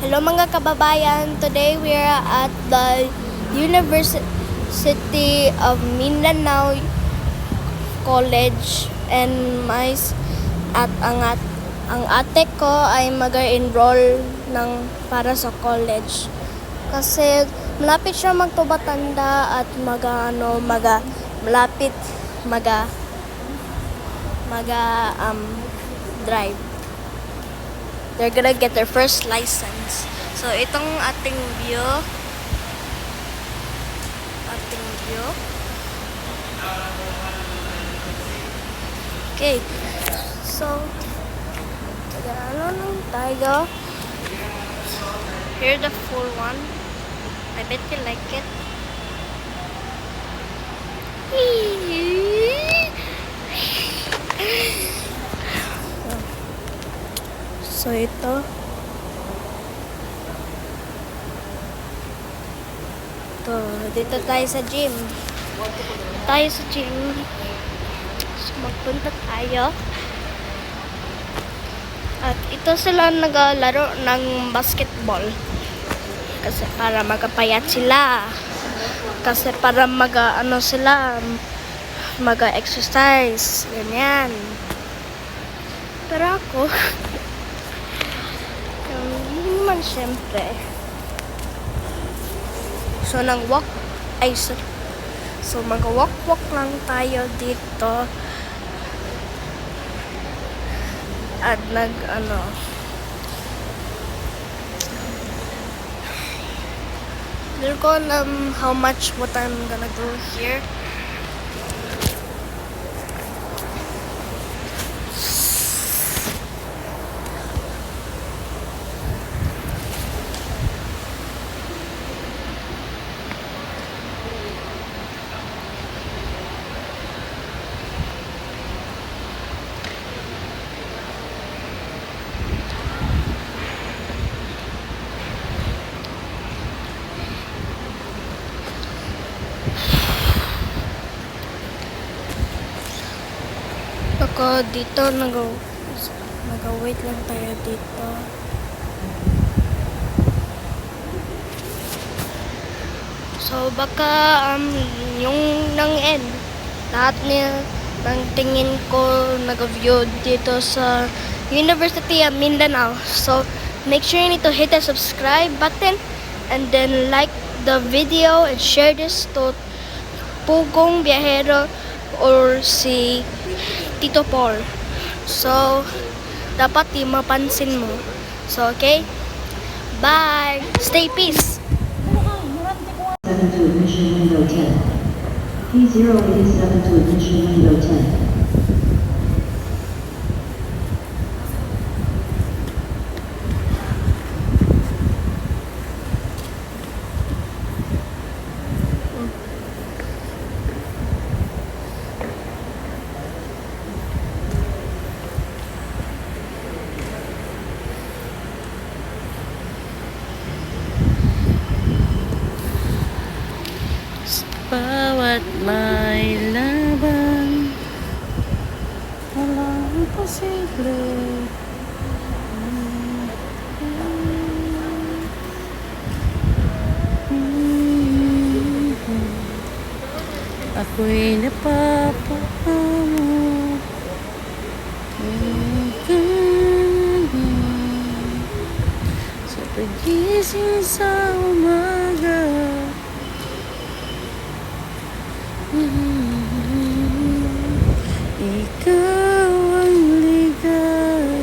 Hello mga kababayan, today we are at the University of Mindanao College and ang ate ko ay mag-enroll para sa college. Kasi malapit siya magtubatanda at malapit drive. They're gonna get their first license. So, itong ating view. Okay. So, ano lang tayo. Here's the full one. I bet you like it. So, ito. Dito tayo sa gym. So, magpunta tayo. At ito sila naglalaro ng basketball. Kasi para magpapayat sila. Kasi para mag-exercise. Ganyan. Pero ako, hindi naman syempre. So, mag-walk lang tayo dito. At Hindi ko alam what I'm gonna do here. Ako dito nag-wait lang tayo dito. So baka yung nang-end lahat ng tingin ko nag-view dito sa University of Mindanao. So make sure you need to hit the subscribe button and then like the video and share this to Pugong Biyahero or si Tito Paul. So, dapat mapansin mo. So, okay? Bye! Stay peace! 7 to admission window 10. P087 to admission window 10. Bawat may laban, walang imposible. Ako'y napapahamo. Sa pagising sa umaga, ikaw ang ligaya.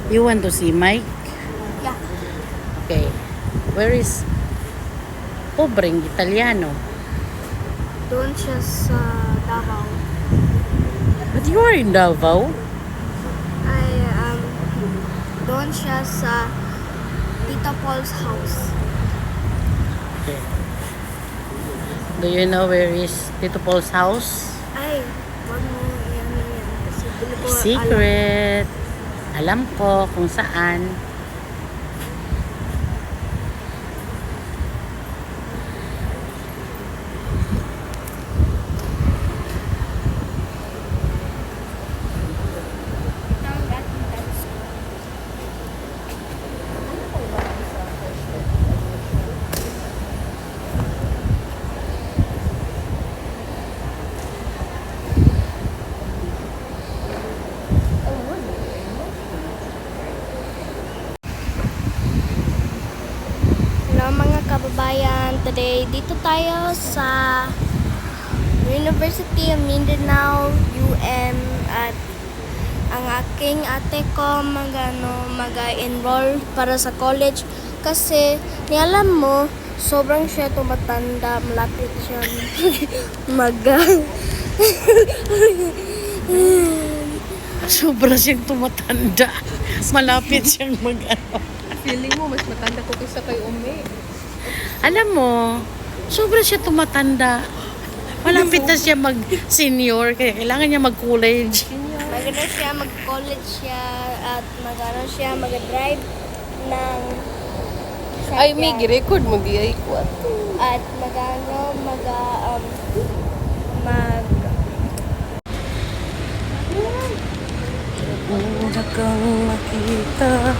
You want to see Mike? Yeah. Okay. Where is Pobreng Italiano? Doon siya sa Davao. But you are in Davao. Doon siya sa Tito Paul's house. Okay. Do you know where is Tito Paul's house? Ay, wag mo yan. Kasi hindi ko alam. Secret. Alam ko kung saan. Hello mga kababayan, today dito tayo sa University of Mindanao, UM, at ang aking ate ko mag-enroll para sa college kasi nialam mo, sobrang siya tumatanda, malapit siya Sobra siyang tumatanda. Malapit siyang Feeling mo, mas matanda ko kaysa kay Ome. Alam mo, sobra siya tumatanda. Malapit na siya mag-senior, kaya kailangan niya mag-college. Magano siya, mag-college siya at mag-drive ng Ay, may record mo di ay ko. at mag Una kang makita.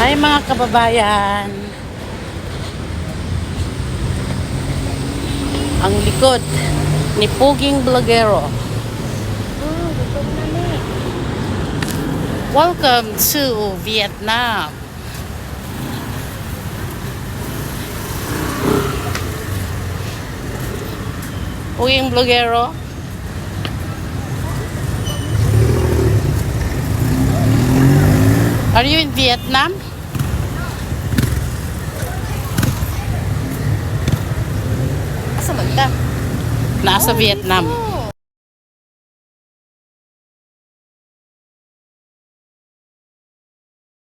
Hi mga kababayan. Ang likod ni Puging Blogero. Welcome to Vietnam. Puging Blogero. Are you in Vietnam? Asa man ta? Nasa Vietnam.